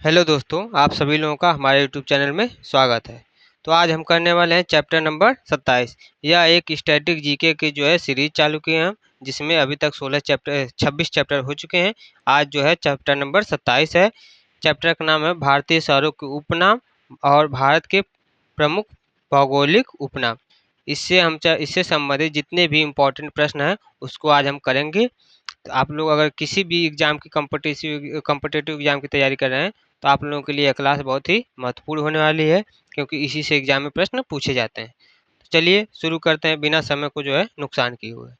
Hello दोस्तों, आप सभी लोगों का हमारे यूट्यूब चैनल में स्वागत है। तो आज हम करने वाले हैं चैप्टर नंबर 27। यह एक स्टैटिक जीके की सीरीज चालू किए हैं हम, जिसमें अभी तक 26 चैप्टर हो चुके हैं। आज है चैप्टर नंबर 27 है। चैप्टर का नाम है भारतीय शहरों के उपनाम और भारत के प्रमुख भौगोलिक उपनाम। इससे संबंधित जितने भी इम्पोर्टेंट प्रश्न हैं उसको आज हम करेंगे। तो आप लोग अगर किसी भी एग्जाम की कॉम्पिटिटिव एग्जाम की तैयारी कर रहे हैं तो आप लोगों के लिए यह क्लास बहुत ही महत्वपूर्ण होने वाली है, क्योंकि इसी से एग्जाम में प्रश्न पूछे जाते हैं। तो चलिए शुरू करते हैं बिना समय को नुकसान किए हुए।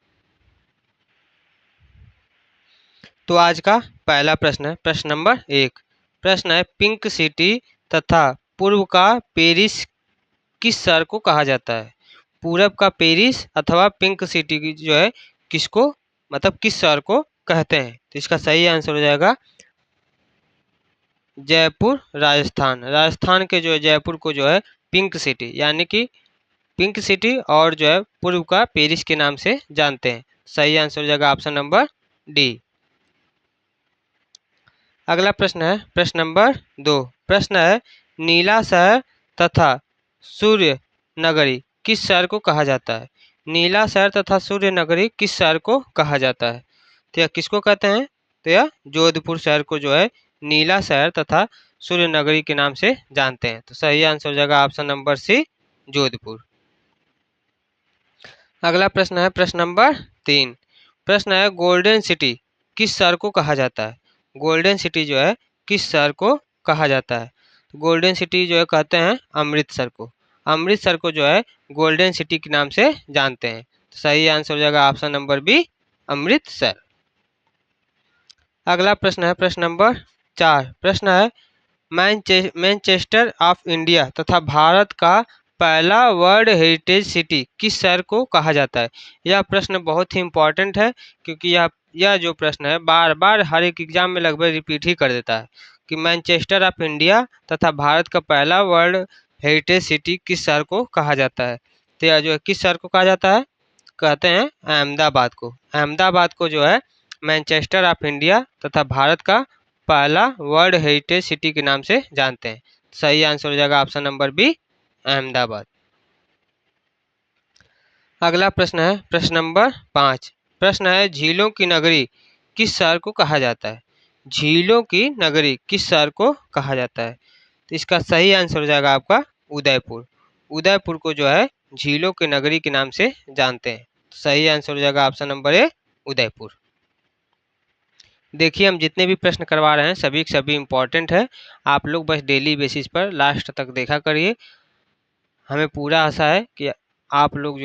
तो आज का पहला प्रश्न है, प्रश्न नंबर 1। प्रश्न है, पिंक सिटी तथा पूर्व का पेरिस किस शहर को कहा जाता है? पूरब का पेरिस अथवा पिंक सिटी की किसको मतलब किस शहर को कहते हैं? तो इसका सही आंसर हो जाएगा जयपुर, राजस्थान। राजस्थान के जयपुर को पिंक सिटी यानी कि पिंक सिटी और पूर्व का पेरिस के नाम से जानते हैं। सही आंसर हो जाएगा ऑप्शन नंबर डी। अगला प्रश्न है, प्रश्न नंबर 2। प्रश्न है, नीला शहर तथा सूर्य नगरी किस शहर को कहा जाता है? नीला शहर तथा सूर्य नगरी किस शहर को कहा जाता है? तो यह किसको कहते हैं? तो यह जोधपुर शहर को नीला शहर तथा सूर्य नगरी के नाम से जानते हैं। तो सही आंसर हो जाएगा ऑप्शन नंबर सी, जोधपुर। अगला प्रश्न है, प्रश्न नंबर 3। प्रश्न है, गोल्डन सिटी किस शहर को कहा जाता है? गोल्डन सिटी किस शहर को कहा जाता है? तो गोल्डन सिटी कहते हैं अमृतसर को। अमृतसर को गोल्डन सिटी के नाम से जानते हैं। तो सही आंसर हो जाएगा ऑप्शन नंबर बी, अमृतसर। अगला प्रश्न है, प्रश्न नंबर 4। प्रश्न है, मैनचेस्टर ऑफ इंडिया तथा भारत का पहला वर्ल्ड हेरिटेज सिटी किस शहर को कहा जाता है? यह प्रश्न बहुत ही इम्पोर्टेंट है, क्योंकि यह जो प्रश्न है बार बार हर एक एग्जाम में लगभग रिपीट ही कर देता है कि मैनचेस्टर ऑफ इंडिया तथा भारत का पहला वर्ल्ड हेरिटेज सिटी किस शहर को कहा जाता है? तो यह किस शहर को कहा जाता है? कहते हैं अहमदाबाद को। अहमदाबाद को मैनचेस्टर ऑफ इंडिया तथा भारत का पहला वर्ल्ड हेरिटेज सिटी के नाम से जानते हैं। सही आंसर हो जाएगा ऑप्शन नंबर बी, अहमदाबाद। अगला प्रश्न है, प्रश्न नंबर 5। प्रश्न है, झीलों की नगरी किस शहर को कहा जाता है? झीलों की नगरी किस शहर को कहा जाता है? तो इसका सही आंसर हो जाएगा आपका उदयपुर। उदयपुर को झीलों की नगरी के नाम से जानते हैं। सही आंसर हो जाएगा ऑप्शन नंबर ए, उदयपुर। देखिए, हम जितने भी प्रश्न करवा रहे हैं सभी के सभी इम्पोर्टेंट है। आप लोग बस डेली बेसिस पर लास्ट तक देखा करिए। हमें पूरा आशा है कि आप लोग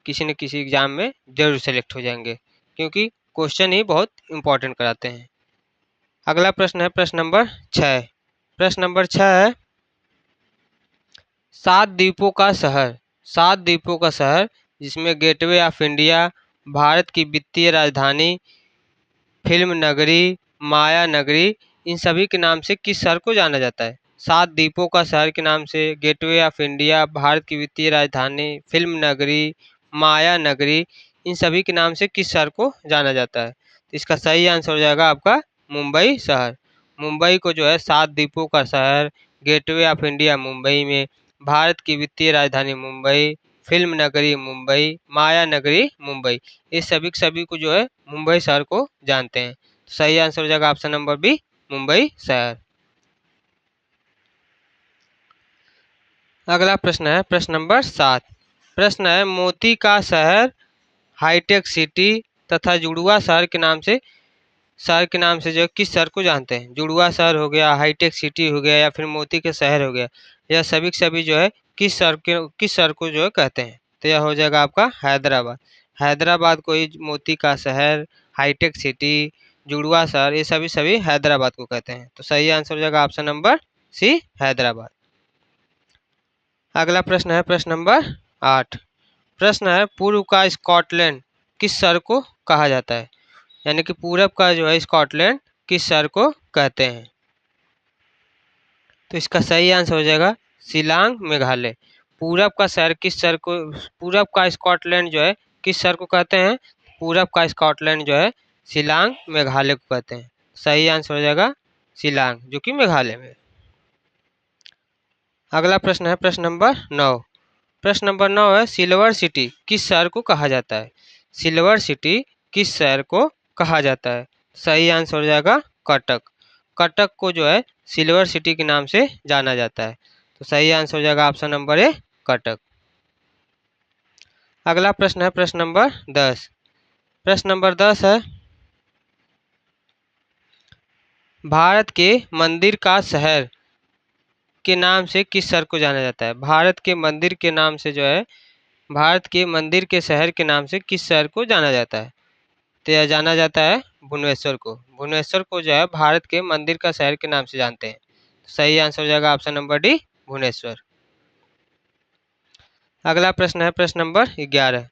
किसी न किसी एग्जाम में जरूर सेलेक्ट हो जाएंगे, क्योंकि क्वेश्चन ही बहुत इम्पोर्टेंट कराते हैं। अगला प्रश्न है, प्रश्न नंबर 6। प्रश्न नंबर 6 है, 7 द्वीपों का शहर। 7 द्वीपों का शहर जिसमें गेटवे ऑफ इंडिया, भारत की वित्तीय राजधानी, फिल्म नगरी, माया नगरी, इन सभी के नाम से किस शहर को जाना जाता है? 7 द्वीपों का शहर के नाम से गेटवे ऑफ इंडिया, भारत की वित्तीय राजधानी, फिल्म नगरी, माया नगरी, इन सभी के नाम से किस शहर को जाना जाता है? तो इसका सही आंसर हो जाएगा आपका मुंबई शहर। मुंबई को 7 द्वीपों का शहर, गेटवे ऑफ इंडिया मुंबई में, भारत की वित्तीय राजधानी मुंबई, फिल्म नगरी मुंबई, माया नगरी मुंबई, ये सभी के सभी को मुंबई शहर को जानते हैं। सही आंसर हो जाएगा ऑप्शन नंबर बी, मुंबई शहर। अगला प्रश्न है, प्रश्न नंबर 7। प्रश्न है, मोती का शहर, हाईटेक सिटी तथा जुड़वा शहर के नाम से किस शहर को जानते हैं? जुड़वा शहर हो गया, हाईटेक सिटी हो गया, या फिर मोती के शहर हो गया, यह सभी के सभी किस शहर को कहते हैं? तो यह हो जाएगा आपका हैदराबाद। हैदराबाद को ही मोती का शहर, हाईटेक सिटी, जुड़वा शहर, ये सभी हैदराबाद को कहते हैं। तो सही आंसर हो जाएगा ऑप्शन नंबर सी, हैदराबाद। अगला प्रश्न है, प्रश्न नंबर 8। प्रश्न है, पूर्व का स्कॉटलैंड किस शहर को कहा जाता है? यानी कि पूरब का स्कॉटलैंड किस शहर को कहते हैं? तो इसका सही आंसर हो जाएगा शिलांग, मेघालय। पूरब का स्कॉटलैंड किस शहर को कहते हैं? पूरब का स्कॉटलैंड शिलांग, मेघालय को कहते हैं। सही आंसर हो जाएगा शिलांग, जो कि मेघालय में। अगला प्रश्न है प्रश्न नंबर 9। प्रश्न नंबर 9 है सिल्वर सिटी किस शहर को कहा जाता है? सिल्वर सिटी किस शहर को कहा जाता है? सही आंसर हो जाएगा कटक। कटक को जो है सिल्वर सिटी के नाम से जाना जाता है। तो सही आंसर हो जाएगा ऑप्शन नंबर ए कटक। अगला प्रश्न है प्रश्न नंबर 10। प्रश्न नंबर 10 है भारत के मंदिर का शहर के नाम से किस शहर को जाना जाता है? भारत के मंदिर के नाम से जो है भारत के मंदिर के शहर के नाम से किस शहर को जाना जाता है? तो यह जाना जाता है भुवनेश्वर को। भुवनेश्वर को जो है भारत के मंदिर का शहर के नाम से जानते हैं। सही आंसर हो जाएगा ऑप्शन नंबर डी भुवनेश्वर। अगला प्रश्न है प्रश्न नंबर 11।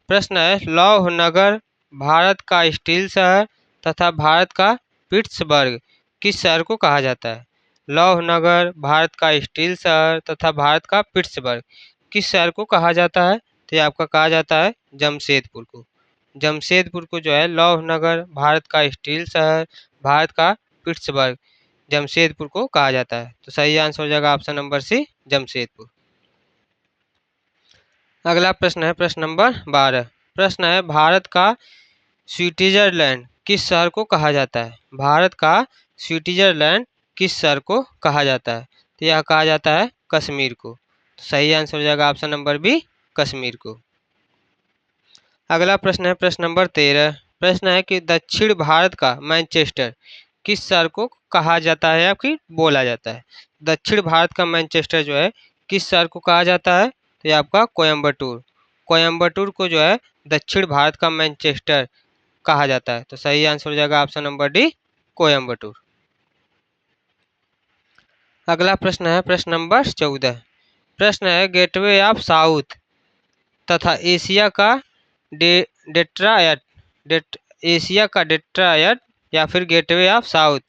प्रश्न है लौह नगर भारत का स्टील शहर तथा भारत का पिट्सबर्ग किस शहर को कहा जाता है? लौह नगर भारत का स्टील शहर तथा भारत का पिट्सबर्ग किस शहर को कहा जाता है? तो ये आपका कहा जाता है जमशेदपुर को। जमशेदपुर को जो है लौह नगर भारत का स्टील शहर भारत का पिट्सबर्ग जमशेदपुर को कहा जाता है। तो सही आंसर हो जाएगा ऑप्शन नंबर सी जमशेदपुर। अगला प्रश्न है प्रश्न नंबर 12। प्रश्न है भारत का स्विट्जरलैंड किस शहर को कहा जाता है? भारत का स्विट्जरलैंड किस शहर को कहा जाता है? तो यह कहा जाता है कश्मीर को। तो सही आंसर हो जाएगा ऑप्शन नंबर बी कश्मीर को। अगला प्रश्न है प्रश्न नंबर 13। प्रश्न है कि दक्षिण भारत का मैनचेस्टर किस शहर को कहा जाता है या फिर बोला जाता है? दक्षिण भारत का मैनचेस्टर जो है किस शहर को कहा जाता है? तो ये आपका कोयम्बटूर। कोयम्बटूर को जो है दक्षिण भारत का मैनचेस्टर कहा जाता है। तो सही आंसर हो जाएगा ऑप्शन नंबर डी कोयम्बटूर। अगला प्रश्न है प्रश्न नंबर 14। प्रश्न है गेटवे ऑफ साउथ तथा एशिया का डेट्रायड एशिया का डेट्रायड या फिर गेटवे ऑफ साउथ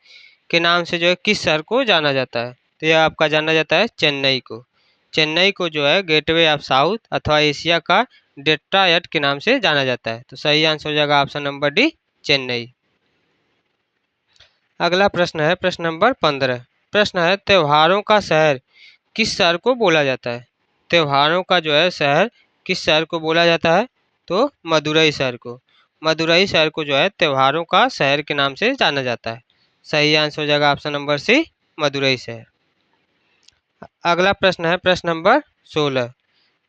के नाम से जो है किस शहर को जाना जाता है? तो यह आपका जाना जाता है चेन्नई को। चेन्नई को जो है गेटवे ऑफ साउथ अथवा एशिया का डेट्रायड के नाम से जाना जाता है। तो सही आंसर हो जाएगा ऑप्शन नंबर डी चेन्नई। अगला प्रश्न है प्रश्न नंबर 15। प्रश्न है त्योहारों का शहर किस शहर को बोला जाता है? त्योहारों का जो है शहर किस शहर को बोला जाता है? तो मदुरई शहर को। मदुरई शहर को जो है त्योहारों का शहर के नाम से जाना जाता है। सही आंसर हो जाएगा ऑप्शन नंबर सी मदुरई शहर। अगला प्रश्न है प्रश्न नंबर 16।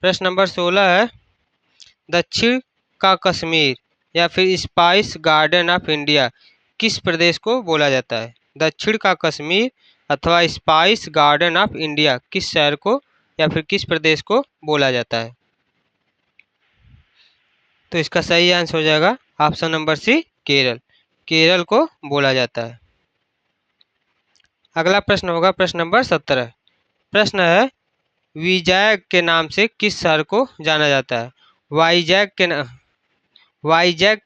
प्रश्न नंबर 16 है दक्षिण का कश्मीर या फिर स्पाइस गार्डन ऑफ इंडिया किस प्रदेश को बोला जाता है? दक्षिण का कश्मीर अथवा स्पाइस गार्डन ऑफ इंडिया किस शहर को या फिर किस प्रदेश को बोला जाता है? तो इसका सही आंसर हो जाएगा option number C Kerala. Kerala को बोला जाता है। अगला प्रश्न होगा प्रश्न नंबर 17। प्रश्न है विजैक के नाम से किस शहर को जाना जाता है? वाईजैक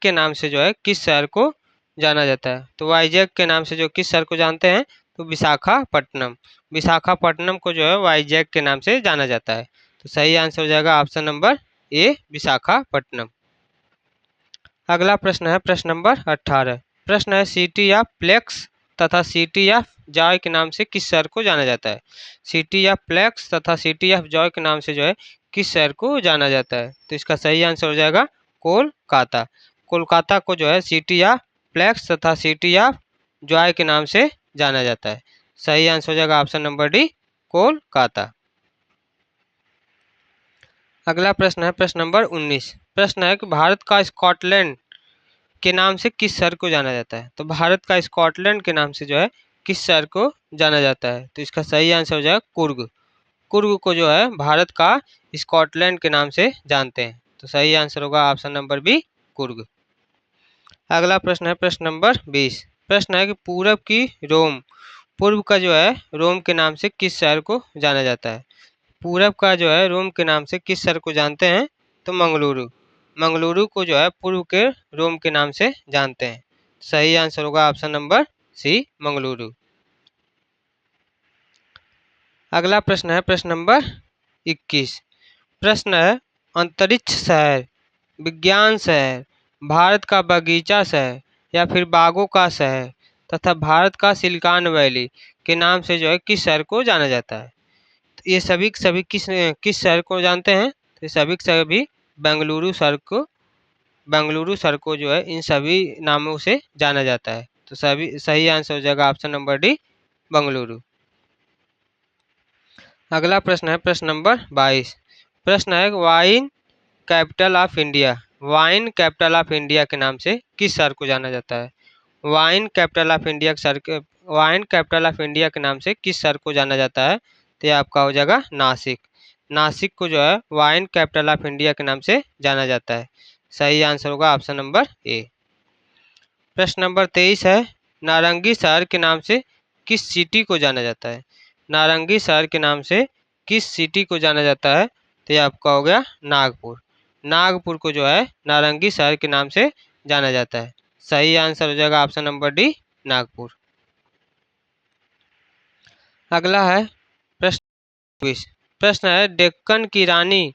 के नाम से जो है किस शहर को जाना जाता है? तो वाईजैक के नाम से जो किस शहर को जानते हैं? तो विशाखापट्टनम। विशाखापट्टनम को जो है वाईजैक के नाम से जाना जाता है। तो सही आंसर हो जाएगा ऑप्शन नंबर ए विशाखापट्टनम। अगला प्रश्न है प्रश्न नंबर 18। प्रश्न है सिटी ऑफ प्लेक्स तथा सिटी ऑफ जॉय के नाम से किस शहर को जाना जाता है? सिटी ऑफ प्लेक्स तथा सिटी ऑफ जॉय के नाम से जो है किस शहर को जाना जाता है? तो इसका सही आंसर हो जाएगा कोलकाता। कोलकाता को जो है सिटी ऑफ प्लेक्स तथा सिटी ऑफ जॉय के नाम से जाना जाता है। सही आंसर हो जाएगा ऑप्शन नंबर डी कोलकाता। अगला प्रश्न है प्रश्न नंबर 19। प्रश्न है कि भारत का स्कॉटलैंड के नाम से किस शहर को जाना जाता है? तो भारत का स्कॉटलैंड के नाम से जो है किस शहर को जाना जाता है? तो इसका सही आंसर हो जाएगा कुर्ग। कुर्ग को जो है भारत का स्कॉटलैंड के नाम से जानते हैं। तो सही आंसर होगा ऑप्शन नंबर बी कुर्ग। अगला प्रश्न है प्रश्न नंबर 20। प्रश्न है कि पूरब की रोम पूर्व का जो है रोम के नाम से किस शहर को जाना जाता है? पूरब का जो है रोम के नाम से किस शहर को जानते हैं? तो मंगलुरु। मंगलुरु को जो है पूर्व के रोम के नाम से जानते हैं। सही आंसर होगा ऑप्शन नंबर सी मंगलुरु। अगला प्रश्न है प्रश्न नंबर 21। प्रश्न है अंतरिक्ष शहर विज्ञान शहर भारत का बगीचा शहर या फिर बागों का शहर तथा भारत का सिलिकॉन वैली के नाम से जो है किस शहर को जाना जाता है? ये सभी के सभी किस किस शहर को जानते हैं? तो सभी के सभी बेंगलुरु शहर को जो है इन सभी नामों से जाना जाता है। तो सभी सही आंसर हो जाएगा ऑप्शन नंबर डी, बेंगलुरु। अगला प्रश्न है प्रश्न नंबर 22। प्रश्न है wine capital of India. Wine capital of India के नाम से किस शहर को जाना जाता है? Wine capital of India wine capital of India के नाम से किस शहर को जाना जाता है? तो ये आपका हो जाएगा नासिक। नासिक को जो है वाइन कैपिटल ऑफ इंडिया के नाम से जाना जाता है। सही आंसर होगा ऑप्शन नंबर ए। प्रश्न नंबर 23 है नारंगी शहर के नाम से किस सिटी को जाना जाता है? नारंगी शहर के नाम से किस सिटी को जाना जाता है? तो ये आपका हो गया नागपुर। नागपुर को जो है नारंगी शहर के नाम से जाना जाता है। सही आंसर हो जाएगा ऑप्शन नंबर डी, नागपुर। अगला है प्रश्न 20। प्रश्न है डेक्कन की रानी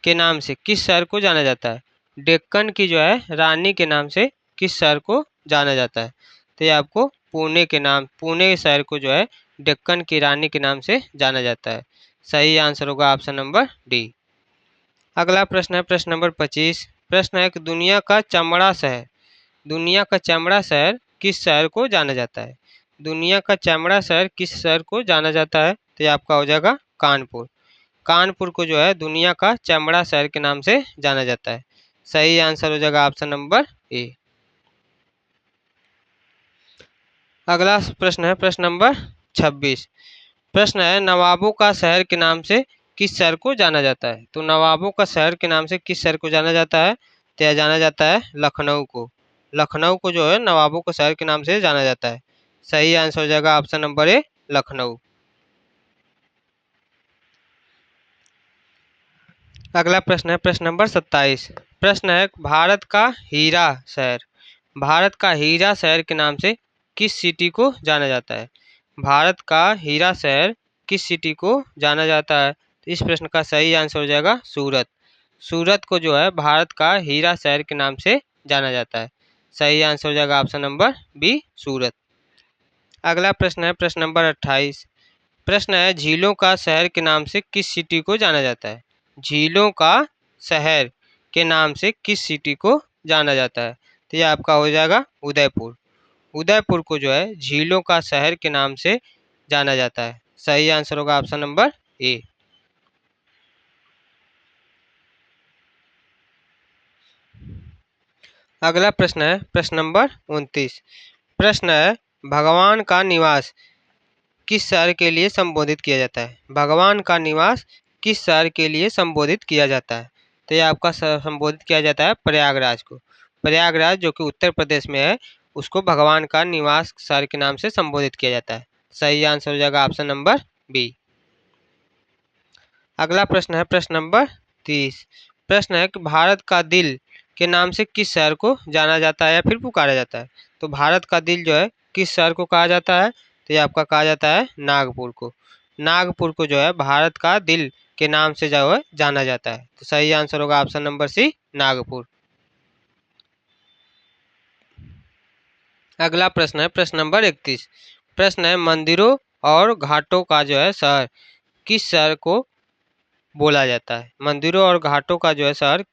के नाम से किस शहर को जाना जाता है? डेक्कन की जो है रानी के नाम से किस शहर को जाना जाता है? तो ये आपको पुणे शहर को जो है डेक्कन की रानी के नाम से जाना जाता है। सही आंसर होगा ऑप्शन नंबर डी। अगला प्रश्न है प्रश्न नंबर 25। प्रश्न है कि दुनिया का चमड़ा शहर किस शहर को जाना जाता है? दुनिया का चमड़ा शहर किस शहर को जाना जाता है? तो ये आपका हो जाएगा कानपुर। कानपुर को जो है दुनिया का चमड़ा शहर के नाम से जाना जाता है। सही आंसर हो जाएगा ऑप्शन नंबर ए। अगला प्रश्न है प्रश्न नंबर 26। प्रश्न है नवाबों का शहर के नाम से किस शहर को जाना जाता है? तो नवाबों का शहर के नाम से किस शहर को जाना जाता है? तो यह जाना जाता है लखनऊ को। लखनऊ को जो है नवाबों के शहर के नाम से जाना जाता है। सही आंसर हो जाएगा ऑप्शन नंबर ए, लखनऊ। अगला प्रश्न है प्रश्न नंबर 27। प्रश्न है भारत का हीरा शहर के नाम से किस सिटी को जाना जाता है? भारत का हीरा शहर किस सिटी को जाना जाता है? तो इस प्रश्न का सही आंसर हो जाएगा सूरत। सूरत को जो है भारत का हीरा शहर के नाम से जाना जाता है। सही आंसर हो जाएगा ऑप्शन नंबर बी, सूरत। अगला प्रश्न है प्रश्न नंबर 28। प्रश्न है झीलों का शहर के नाम से किस सिटी को जाना जाता है? झीलों का शहर के नाम से किस सिटी को जाना जाता है? तो ये आपका हो जाएगा उदयपुर। उदयपुर को जो है झीलों का शहर के नाम से जाना जाता है। सही आंसर होगा ऑप्शन नंबर ए। अगला प्रश्न है प्रश्न नंबर 29। प्रश्न है भगवान का निवास किस शहर के लिए संबोधित किया जाता है? भगवान का निवास किस शहर के लिए संबोधित किया जाता है? तो ये आपका संबोधित किया जाता है प्रयागराज को। प्रयागराज जो कि उत्तर प्रदेश में है, उसको भगवान का निवास शहर के नाम से संबोधित किया जाता है। सही आंसर हो जाएगा ऑप्शन नंबर बी। अगला प्रश्न है प्रश्न नंबर 30। प्रश्न है कि भारत का दिल के नाम से किस शहर को जाना जाता है या फिर पुकारा जाता है? तो भारत का दिल जो है किस शहर को कहा जाता है? तो ये आपका कहा जाता है नागपुर को। नागपुर को जो है भारत का दिल के नाम से जो है जाना जाता है। तो सही आंसर होगा ऑप्शन नंबर सी, नागपुर। अगला प्रश्न है प्रश्न नंबर 31। प्रश्न है मंदिरों और घाटों का जो है शहर किस शहर को बोला जाता है? मंदिरों और घाटों का जो है शहर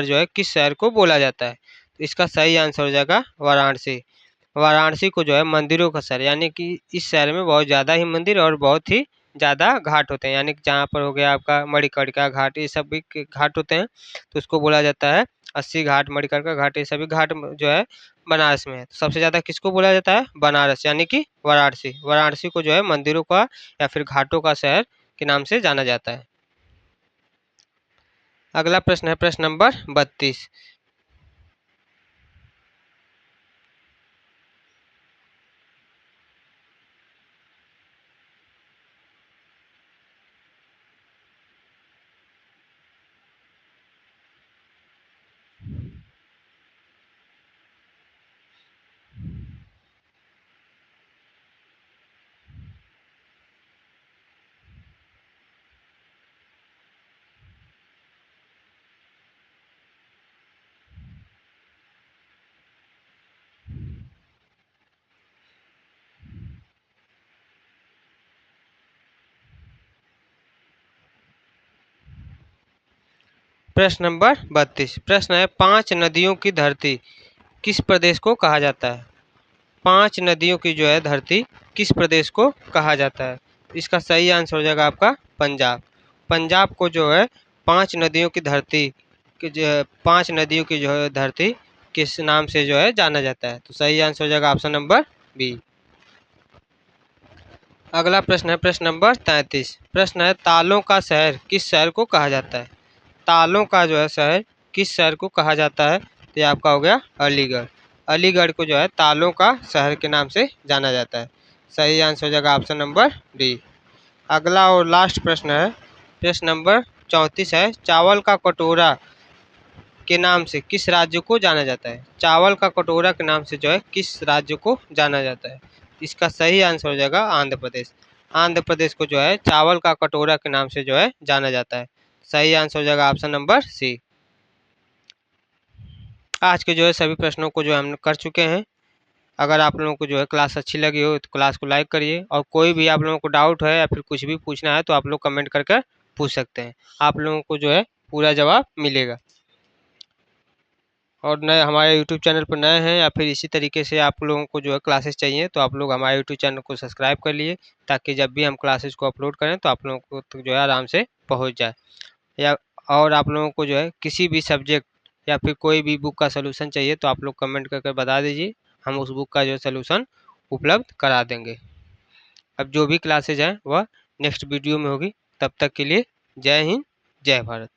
जो है किस शहर को बोला जाता है? तो इसका सही आंसर हो जाएगा वाराणसी। वाराणसी को जो है मंदिरों का शहर, यानी कि इस शहर में बहुत ज़्यादा ही मंदिर और बहुत ही ज़्यादा घाट होते हैं, यानी कि जहाँ पर हो गया आपका मणिकर्णिका घाट, ये सब भी घाट होते हैं, तो उसको बोला जाता है 80 घाट, मणिकर्णिका घाट, ये सभी घाट जो है बनारस में है। तो सबसे ज़्यादा किसको बोला जाता है? बनारस, यानी कि वाराणसी। वाराणसी को जो है मंदिरों का या फिर घाटों का शहर के नाम से जाना जाता है। अगला प्रश्न है प्रश्न नंबर 32। प्रश्न नंबर 32 प्रश्न है 5 नदियों की धरती किस प्रदेश को कहा जाता है। 5 नदियों की जो है धरती किस प्रदेश को कहा जाता है। इसका सही आंसर हो जाएगा आपका पंजाब। पंजाब को जो है 5 नदियों की धरती कि जो 5 नदियों की जो है धरती किस नाम से जो है जाना जाता है। तो सही आंसर हो जाएगा ऑप्शन नंबर बी। अगला प्रश्न है प्रश्न नंबर 33 प्रश्न है तालों का शहर किस शहर को कहा जाता है। तालों का जो है शहर किस शहर को कहा जाता है। तो ये आपका हो गया अलीगढ़। अलीगढ़ को जो है तालों का शहर के नाम से जाना जाता है। सही आंसर हो जाएगा ऑप्शन नंबर डी। अगला और लास्ट प्रश्न है प्रश्न नंबर 34 है चावल का कटोरा के नाम से किस राज्य को जाना जाता है। चावल का कटोरा के नाम से जो है किस राज्य को जाना जाता है। इसका सही आंसर हो जाएगा आंध्र प्रदेश। आंध्र प्रदेश को जो है चावल का कटोरा के नाम से जो है जाना जाता है। सही आंसर हो जाएगा ऑप्शन नंबर सी। आज के जो है सभी प्रश्नों को जो हम कर चुके हैं। अगर आप लोगों को जो है क्लास अच्छी लगी हो तो क्लास को लाइक करिए और कोई भी आप लोगों को डाउट है या फिर कुछ भी पूछना है तो आप लोग कमेंट करके पूछ सकते हैं। आप लोगों को जो है पूरा जवाब मिलेगा। और नए हमारे यूट्यूब चैनल पर नए हैं या फिर इसी तरीके से आप लोगों को जो है क्लासेस चाहिए तो आप लोग हमारे यूट्यूब चैनल को सब्सक्राइब कर लिए ताकि जब भी हम क्लासेस को अपलोड करें तो आप लोगों को तो जो है आराम से पहुंच जाए। या और आप लोगों को जो है किसी भी सब्जेक्ट या फिर कोई भी बुक का सलूशन चाहिए तो आप लोग कमेंट करके बता दीजिए। हम उस बुक का जो है सलूशन उपलब्ध करा देंगे। अब जो भी क्लासेज हैं वह नेक्स्ट वीडियो में होगी। तब तक के लिए जय हिंद जय भारत।